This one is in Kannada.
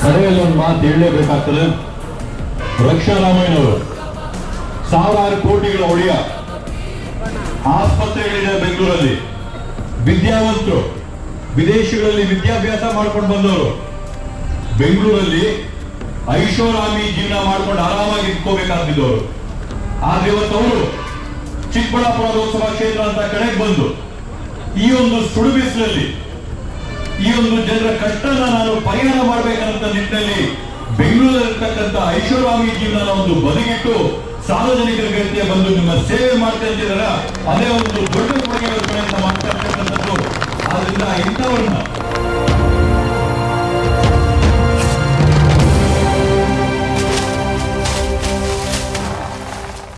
ಕಡೆಯಲ್ಲಿ ಒಂದು ಮಾತು ಹೇಳಲೇಬೇಕಾಗ್ತದೆ. ರಕ್ಷಾರಾಮಯ್ಯನವರು ಸಾವಿರಾರು ಕೋಟಿಗಳ ಒಡೆಯ, ಆಸ್ಪತ್ರೆಗಳಿದೆ ಬೆಂಗಳೂರಲ್ಲಿ, ವಿದ್ಯಾವಂತರು, ವಿದೇಶಗಳಲ್ಲಿ ವಿದ್ಯಾಭ್ಯಾಸ ಮಾಡ್ಕೊಂಡು ಬಂದವರು, ಬೆಂಗಳೂರಲ್ಲಿ ಐಷಾರಾಮಿ ಜೀವನ ಮಾಡ್ಕೊಂಡು ಆರಾಮಾಗಿ ಇಟ್ಕೋಬೇಕಾಗಿದ್ದವರು. ಆದ್ರೆ ಇವತ್ತು ಅವರು ಚಿಕ್ಕಬಳ್ಳಾಪುರ ಲೋಕಸಭಾ ಕ್ಷೇತ್ರ ಅಂತ ಕಡೆಗೆ ಬಂದು ಈ ಒಂದು ಸುಡು ಬಿಸಿಲಲ್ಲಿ ಈ ಒಂದು ಜನರ ಕಷ್ಟನ ನಾನು ಪರಿಹಾರ ಮಾಡಬೇಕಂತ ನಿಟ್ಟಿನಲ್ಲಿ ಬೆಂಗಳೂರಲ್ಲಿರ್ತಕ್ಕಂಥ ಐಷಾರಾಮಿ ಜೀವನ ಒಂದು ಬದಿಗಿಟ್ಟು ಸಾರ್ವಜನಿಕರ ಗತಿಯ ಬಂದು ನಿಮ್ಮ ಸೇವೆ ಮಾಡ್ತಾ ಇದ್ದೀರಲ್ಲ, ಅದೇ ಒಂದು ದೊಡ್ಡ ಕೊಡುಗೆ ಅಂತ ಮಾತಾಡ್ತಕ್ಕಂಥದ್ದು. ಆದ್ರಿಂದ ಇಂಥವ್ರನ್ನ